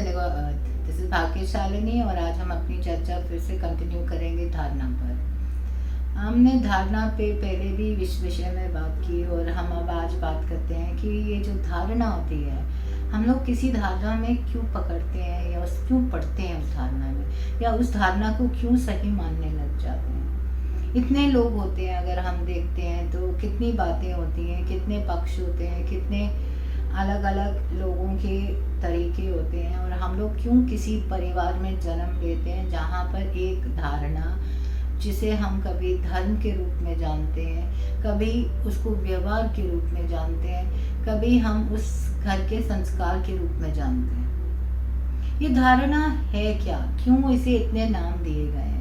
Cinema earth. This is भाग्यशालिनी और आज हम अपनी चर्चा फिर से कंटिन्यू करेंगे धारणा पर। हमने धारणा पे पहले भी इस विषय में बात की और हम अब आज बात करते हैं कि ये जो धारणा होती है, हम लोग किसी धारणा में क्यों पकड़ते हैं या क्यों पढ़ते हैं उस धारणा में, या उस धारणा को क्यों सही मानने लग जाते हैं। इतने लोग होते हैं, अगर हम देखते हैं तो कितनी बातें होती हैं, कितने पक्ष होते हैं, कितने अलग अलग लोगों के तरीके होते हैं, और हम लोग क्यों किसी परिवार में जन्म लेते हैं जहाँ पर एक धारणा, जिसे हम कभी धर्म के रूप में जानते हैं, कभी उसको व्यवहार के रूप में जानते हैं, कभी हम उस घर के संस्कार के रूप में जानते हैं। ये धारणा है क्या, क्यों इसे इतने नाम दिए गए हैं?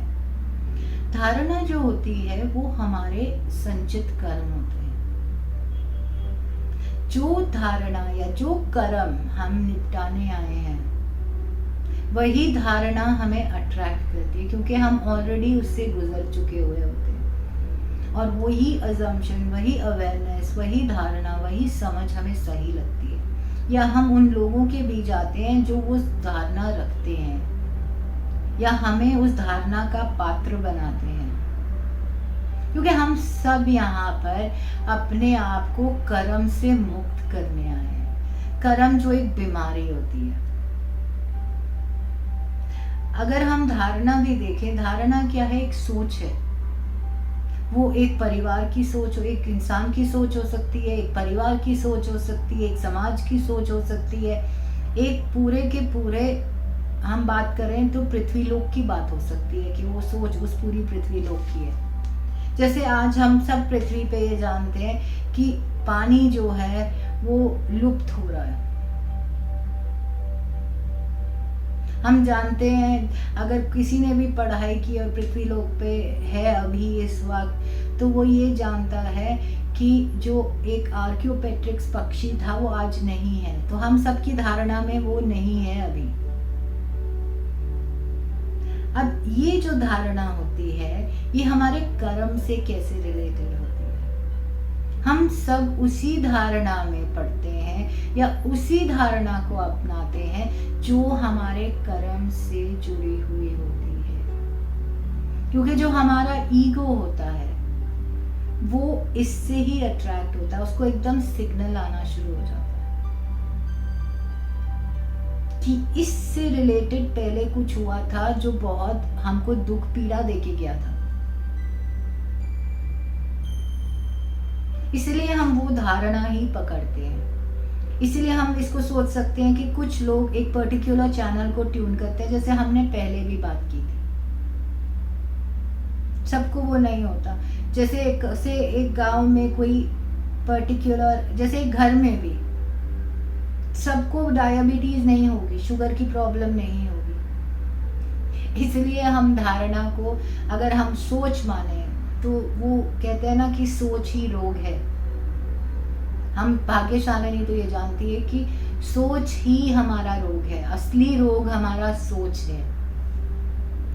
धारणा जो होती है वो हमारे संचित कर्म होते हैं। जो धारणा या जो कर्म हम निपटाने आए हैं, वही धारणा हमें अट्रैक्ट करती है, क्योंकि हम ऑलरेडी उससे गुजर चुके हुए होते हैं। और वही अजम्पशन, वही अवेयरनेस, वही धारणा, वही समझ हमें सही लगती है, या हम उन लोगों के बीच आते हैं जो उस धारणा रखते हैं, या हमें उस धारणा का पात्र बनाते हैं। क्योंकि हम सब यहाँ पर अपने आप को कर्म से मुक्त करने आए हैं। कर्म जो एक बीमारी होती है। अगर हम धारणा भी देखें, धारणा क्या है? एक सोच है। वो एक परिवार की सोच, एक इंसान की सोच हो सकती है, एक परिवार की सोच हो सकती है, एक समाज की सोच हो सकती है, एक पूरे के पूरे, हम बात करें तो पृथ्वी लोक की बात हो सकती है कि वो सोच उस पूरी पृथ्वी लोक की है। जैसे आज हम सब पृथ्वी पे ये जानते हैं कि पानी जो है वो लुप्त हो रहा है। हम जानते हैं, अगर किसी ने भी पढ़ाई की और पृथ्वी लोक पे है अभी इस वक्त, तो वो ये जानता है कि जो एक आर्कियोपेट्रिक्स पक्षी था वो आज नहीं है। तो हम सबकी धारणा में वो नहीं है अभी। अब ये जो धारणा होती है, ये हमारे कर्म से कैसे रिलेटेड होती है? हम सब उसी धारणा में पढ़ते हैं या उसी धारणा को अपनाते हैं जो हमारे कर्म से जुड़ी हुई होती है। क्योंकि जो हमारा ईगो होता है वो इससे ही अट्रैक्ट होता है, उसको एकदम सिग्नल आना शुरू हो जाता है कि इससे रिलेटेड पहले कुछ हुआ था जो बहुत हमको दुख पीड़ा देके गया था, इसलिए हम वो धारणा ही पकड़ते हैं। इसलिए हम इसको सोच सकते हैं कि कुछ लोग एक पर्टिकुलर चैनल को ट्यून करते हैं, जैसे हमने पहले भी बात की थी। सबको वो नहीं होता। जैसे एक गांव में कोई पर्टिकुलर, जैसे एक घर में भी सबको डायबिटीज नहीं होगी, शुगर की प्रॉब्लम नहीं होगी। इसलिए हम धारणा को अगर हम सोच माने तो वो कहते हैं ना कि सोच ही रोग है। हम भाग्यशालिनी तो ये जानती है कि सोच ही हमारा रोग है। असली रोग हमारा सोच है।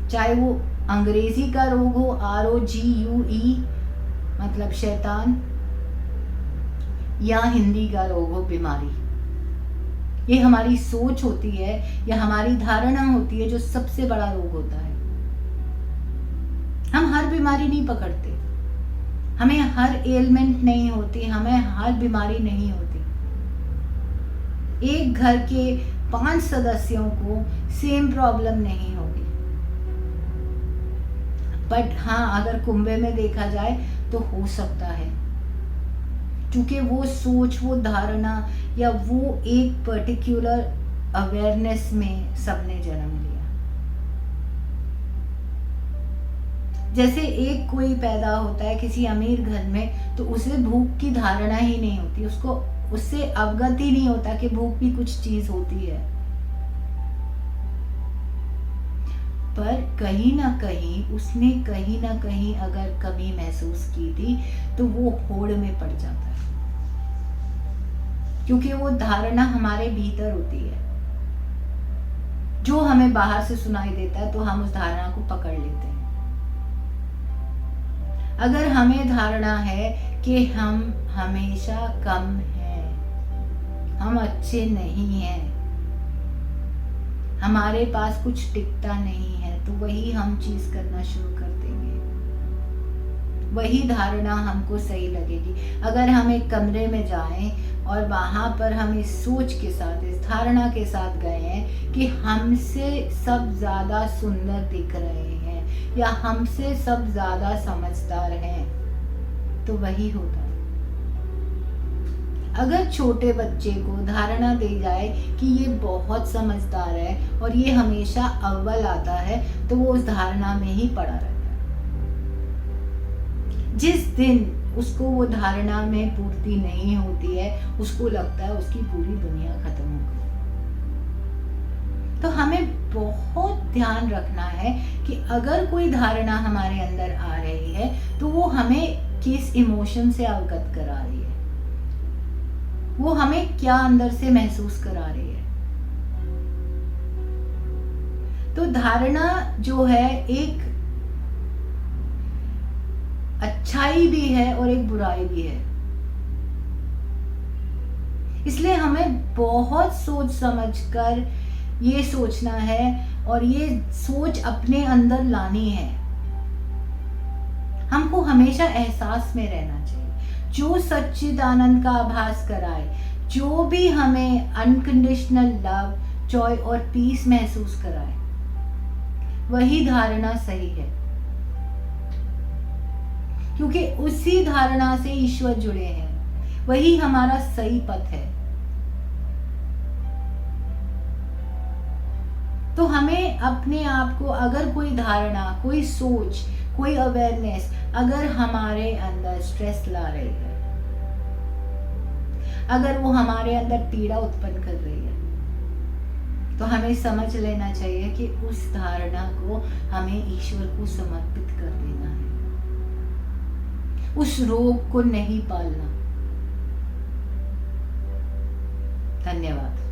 चाहे वो अंग्रेजी का रोग हो, ROGUE मतलब शैतान, या हिंदी का रोग हो बीमारी। ये हमारी सोच होती है या हमारी धारणा होती है जो सबसे बड़ा रोग होता है। हम हर बीमारी नहीं पकड़ते, हमें हर एलिमेंट नहीं होती, हमें हर बीमारी नहीं होती। एक घर के 5 सदस्यों को सेम प्रॉब्लम नहीं होगी, बट हाँ, अगर कुंबे में देखा जाए तो हो सकता है, क्योंकि वो सोच, वो धारणा या वो एक पर्टिकुलर अवेयरनेस में सबने जन्म लिया। जैसे एक कोई पैदा होता है किसी अमीर घर में, तो उसे भूख की धारणा ही नहीं होती, उसको उससे अवगत ही नहीं होता कि भूख भी कुछ चीज होती है। पर कहीं ना कहीं उसने कहीं ना कहीं अगर कमी महसूस की थी तो वो होड़ में पड़ जाता है, क्योंकि वो धारणा हमारे भीतर होती है। जो हमें बाहर से सुनाई देता है तो हम उस धारणा को पकड़ लेते हैं। अगर हमें धारणा है कि हम हमेशा कम हैं, हम अच्छे नहीं हैं, हमारे पास कुछ टिकता नहीं है तो वही हम चीज करना शुरू कर देंगे, वही धारणा हमको सही लगेगी। अगर हम एक कमरे में जाएं और वहां पर हम इस सोच के साथ, इस धारणा के साथ गए हैं कि हमसे सब ज्यादा सुंदर दिख रहे हैं या हमसे सब ज्यादा समझदार हैं, तो वही होता है। अगर छोटे बच्चे को धारणा दी जाए कि ये बहुत समझदार है और ये हमेशा अव्वल आता है, तो वो उस धारणा में ही पड़ा रहता है। जिस दिन उसको वो धारणा में पूर्ति नहीं होती है, उसको लगता है उसकी पूरी दुनिया खत्म हो गई। तो हमें बहुत ध्यान रखना है कि अगर कोई धारणा हमारे अंदर आ रही है तो वो हमें किस इमोशन से अवगत करा रही है, वो हमें क्या अंदर से महसूस करा रही है। तो धारणा जो है एक अच्छाई भी है और एक बुराई भी है, इसलिए हमें बहुत सोच समझकर ये सोचना है और ये सोच अपने अंदर लानी है। हमको हमेशा एहसास में रहना चाहिए, जो सच्चिदानंद का आभास कराए, जो भी हमें अनकंडीशनल लव, जॉय और पीस महसूस कराए, वही धारणा सही है, क्योंकि उसी धारणा से ईश्वर जुड़े हैं, वही हमारा सही पथ है। तो हमें अपने आप को, अगर कोई धारणा, कोई सोच, कोई अवेयरनेस अगर हमारे अंदर स्ट्रेस ला रही है, अगर वो हमारे अंदर पीड़ा उत्पन्न कर रही है, तो हमें समझ लेना चाहिए कि उस धारणा को हमें ईश्वर को समर्पित कर देना है, उस रोग को नहीं पालना। धन्यवाद।